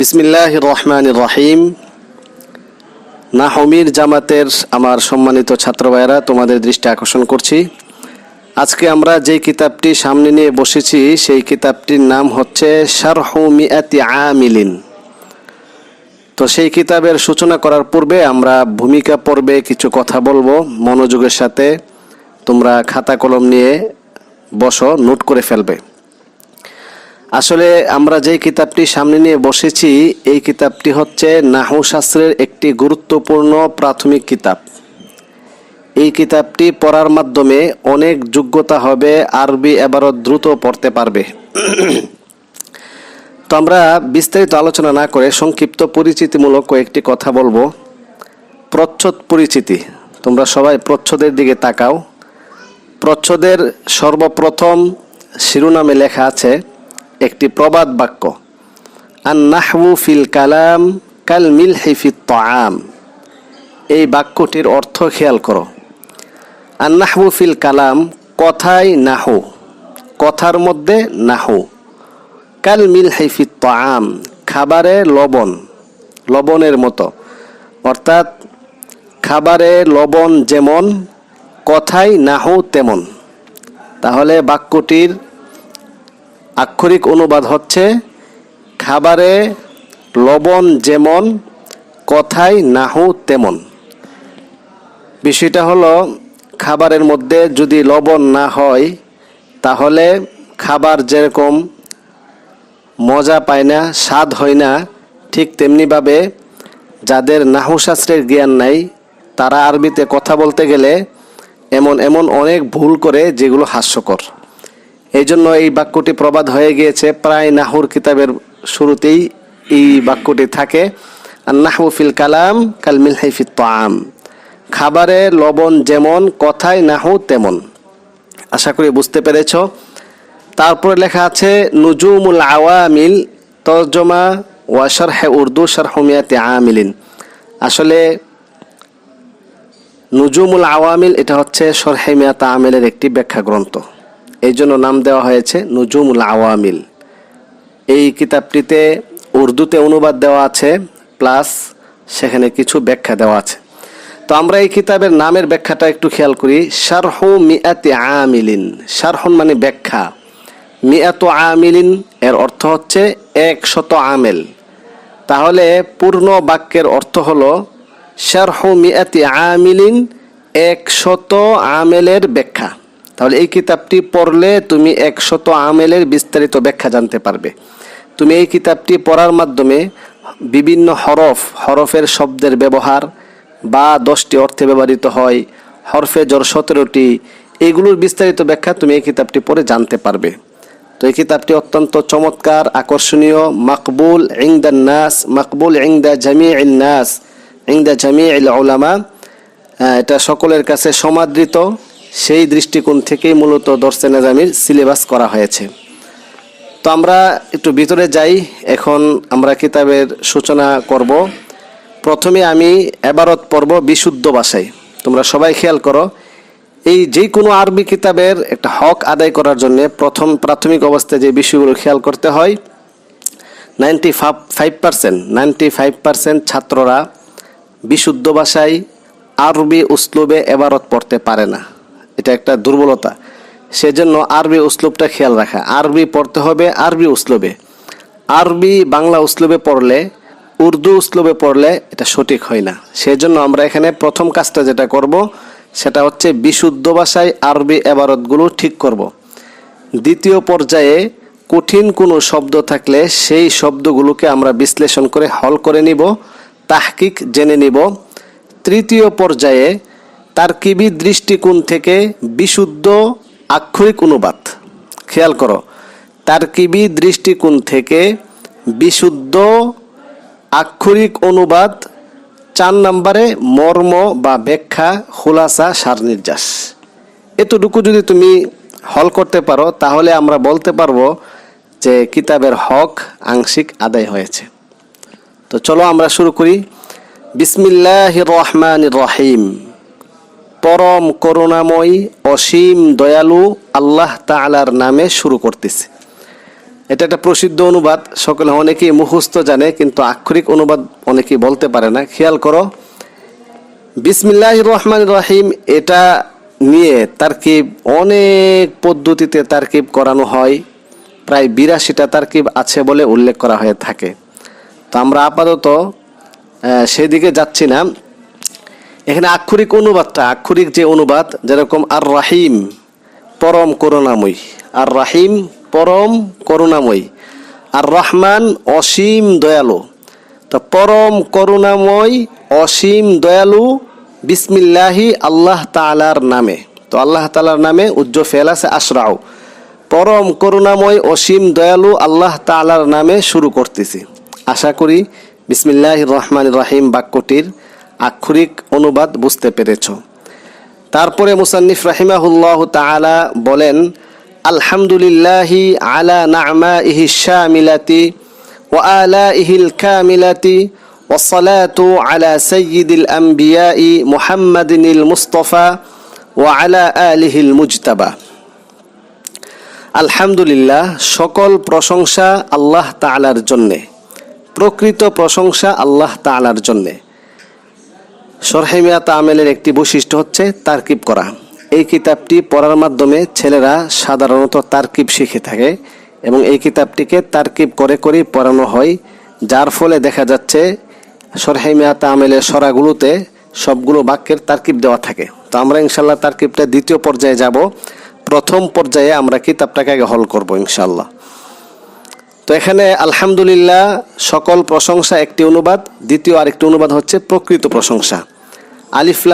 বিসমিল্লাহির রহমানির রহিম। নাহমির জামাতের আমার সম্মানিত ছাত্র ভাইয়েরা, তোমাদের দৃষ্টি আকর্ষণ করছি। আজকে আমরা যে কিতাবটি সামনে নিয়ে বসেছি সেই কিতাবটির নাম হচ্ছে শারহু মিআতি আমিলিন। তো সেই কিতাবের সূচনা করার পূর্বে আমরা ভূমিকা পর্বে কিছু কথা বলবো। মনোযোগের সাথে তোমরা খাতা কলম নিয়ে বসো, নোট করে ফেলবে। আসলে আমরা যে কিতাবটি সামনে নিয়ে বসেছি এই কিতাবটি হচ্ছে নাহু শাস্ত্রের একটি গুরুত্বপূর্ণ প্রাথমিক কিতাব। এই কিতাবটি পড়ার মাধ্যমে অনেক যোগ্যতা হবে, আরবি এবারত দ্রুত পড়তে পারবে। তো আমরা বিস্তারিত আলোচনা না করে সংক্ষিপ্ত পরিচিতিমূলক কয়েকটি কথা বলবো। প্রচ্ছদ পরিচিতি। তোমরা সবাই প্রচ্ছদের দিকে তাকাও। প্রচ্ছদের সর্বপ্রথম শিরোনামে লেখা আছে একটি প্রবাদ বাক্য, আন নাহু ফিল কালাম কাল মিলহি ফিত তাআম। এই বাক্যটির অর্থ খেয়াল করো। আন নাহু ফিল কালাম, কথায় নাহু, কথার মধ্যে নাহু। কাল মিলহি ফিত তাআম, খাবারে লবণ, লবণের মতো। অর্থাৎ খাবারে লবণ যেমন, কথায় নাহু তেমন। তাহলে বাক্যটির আক্ষরিক অনুবাদ হচ্ছে খাবারে লবণ যেমন, কথায় নাহু তেমন। বিষয়টা হলো, খাবারের মধ্যে যদি লবণ না হয় তাহলে খাবার যেরকম মজা পায় না, স্বাদ হয় না, ঠিক তেমনিভাবে যাদের নাহু শাস্ত্রের জ্ঞান নাই তারা আরবিতে কথা বলতে গেলে এমন এমন অনেক ভুল করে যেগুলো হাস্যকর। এই জন্য এই বাক্যটি প্রবাদ হয়ে গিয়েছে। প্রায় নাহুর কিতাবের শুরুতেই এই বাক্যটি থাকে, আর নাহু ফিল কালাম কাল মিলহি ফিত তাআম। খাবারে লবণ যেমন, কথায় নাহু তেমন। আশা করি বুঝতে পেরেছ। তারপরে লেখা আছে নুজুমুল আওয়ামিল তরজমা ওয়া শারহে উর্দু শারহু মিআতি আমিলিন। আসলে নুজুমুল আওয়ামিল এটা হচ্ছে শারহে মিআতি আমিলের একটি ব্যাখ্যা গ্রন্থ। এই জন্য নাম দেওয়া হয়েছে নুজুমুল আওয়ামিল। এই কিতাবটিতে উর্দুতে অনুবাদ দেওয়া আছে, প্লাস সেখানে কিছু ব্যাখ্যা দেওয়া আছে। তো আমরা এই কিতাবের নামের ব্যাখ্যাটা একটু খেয়াল করি। শারহু মিআতি আমিলিন, শারহুন মানে ব্যাখ্যা, মিআতু আমিলিন এর অর্থ হচ্ছে 100 আমেল। তাহলে পূর্ণ বাক্যের অর্থ হলো শারহু মিআতি আমিলিন, 100 আমেলের ব্যাখ্যা। তাহলে এই কিতাবটি পড়লে তুমি 100 আমেলের বিস্তারিত ব্যাখ্যা জানতে পারবে। তুমি এই কিতাবটি পড়ার মাধ্যমে বিভিন্ন হরফের শব্দের ব্যবহার বা 10টি অর্থে ব্যবহৃত হয়, হরফে জর 17টি, এইগুলোর বিস্তারিত ব্যাখ্যা তুমি এই কিতাবটি পড়ে জানতে পারবে। তো এই কিতাবটি অত্যন্ত চমৎকার, আকর্ষণীয়, মাকবুল ইনদান নাস, মাকবুল ইনদা জামিউল নাস, ইনদা জামিউল উলামা। এটা সকলের কাছে সমাদৃত। সেই দৃষ্টিকোণ থেকেই মূলত দরসে নিজামির সিলেবাস করা হয়েছে। তো আমরা একটু ভিতরে যাই। এখন আমরা কিতাবের সূচনা করব। প্রথমে আমি এবারত পড়ব বিশুদ্ধ ভাষায়। তোমরা সবাই খেয়াল করো, এই যে কোনো আরবি কিতাবের একটা হক আদায় করার জন্য প্রাথমিক অবস্থায় যে বিষয়গুলো খেয়াল করতে হয়, 95% ছাত্ররা বিশুদ্ধ ভাষায় আরবি উসলুবে এবারত পড়তে পারে না। এটা একটা দুর্বলতা। সেজন্য আরবি উসলুবটা খেয়াল রাখা। আরবি পড়তে হবে আরবি উসলুবে। আরবি বাংলা উসলুবে পড়লে, উর্দু উসলুবে পড়লে এটা সঠিক হয় না। সেজন্য আমরা এখানে প্রথম কাজটা যেটা করব সেটা হচ্ছে বিশুদ্ধ ভাষায় আরবি এবারতগুলো ঠিক করব। দ্বিতীয় পর্যায়ে কঠিন কোনো শব্দ থাকলে সেই শব্দগুলোকে আমরা বিশ্লেষণ করে হল করে নিব, তাহকিক জেনে নিব। তৃতীয় পর্যায়ে তারকিবি দৃষ্টিকোণ থেকে বিশুদ্ধ আক্ষরিক অনুবাদ। খেয়াল করো, তারকিবি দৃষ্টিকোণ থেকে বিশুদ্ধ আক্ষরিক অনুবাদ। 4 নম্বরে মর্ম বা ব্যাখ্যা, খুলাসা, সার নির্যাস। এতটুকু যদি তুমি হল করতে পারো তাহলে আমরা বলতে পারবো যে কিতাবের হক আংশিক আদায় হয়েছে। তো চলো আমরা শুরু করি। বিসমিল্লাহির রহমানির রহিম। পরম করুণাময়, অসীম দয়ালু আল্লাহ তাআলার নামে শুরু করতেছি। এটা একটা প্রসিদ্ধ অনুবাদ, সকলে অনেকেই মুখস্থ জানে, কিন্তু আক্ষরিক অনুবাদ অনেকেই বলতে পারে না। খেয়াল করো, বিসমিল্লাহির রহমানির রহিম, এটা নিয়ে তারকিব অনেক পদ্ধতিতে তারকিব করানো হয়, প্রায় 82টা তারকিব আছে বলে উল্লেখ করা হয়ে থাকে। তো আমরা আপাতত সেদিকে যাচ্ছি না। এখানে আক্ষরিক অনুবাদটা, আক্ষরিক যে অনুবাদ, যেরকম আর রাহিম পরম করুণাময়ী, আর রাহিম পরম করুণাময়ী, আর রহমান অসীম দয়ালু। তো পরম করুণাময় অসীম দয়ালু বিসমিল্লাহি আল্লাহ তাআলার নামে। তো আল্লাহ তাআলার নামে উজ্জ ফেল আছে আশরাউ, পরম করুণাময় অসীম দয়ালু আল্লাহ তাআলার নামে শুরু করতেছি। আশা করি বিসমিল্লাহির রহমানির রহিম বাক্যটির আক্ষরিক অনুবাদ বুঝতে পেরেছ। তারপরে মুসান্নিফ রাহিমাহুল্লাহ তাআলা বলেন, আলহামদুলিল্লাহি আলা না'মাইহি শামিলাতি ওয়া আলাইহিল কামিলাতি ওয়াসসালাতু আলা সাইয়্যিদিল আম্বিয়াই মুহাম্মাদিনিল মুস্তাফা ওয়া আলা আলিহিল মুজতাবা। আলহামদুলিল্লাহ, সকল প্রশংসা আল্লাহ তাআলার জন্যে, প্রকৃত প্রশংসা আল্লাহ তাআলার জন্যে। শরহে মিয়াত আমেলের একটি বৈশিষ্ট্য হচ্ছে তারকিব করা। এই কিতাবটি পড়ার মাধ্যমে ছেলেরা সাধারণত তারকিব শিখে থাকে এবং এই কিতাবটিকে তারকিব করে করেই পড়ানো হয়, যার ফলে দেখা যাচ্ছে শরহে মিয়াত আমেলের সরাগুলোতে সবগুলো বাক্যের তারকিব দেওয়া থাকে। তো আমরা ইনশাল্লাহ তারকিবটা দ্বিতীয় পর্যায়ে যাব। প্রথম পর্যায়ে আমরা কিতাবটাকে আগে হল করব ইনশাল্লাহ। তো এখানে আলহামদুলিল্লাহ সকল প্রশংসা একটি অনুবাদ, দ্বিতীয় আরেকটি অনুবাদ হচ্ছে প্রকৃত প্রশংসা। আলিফ লাম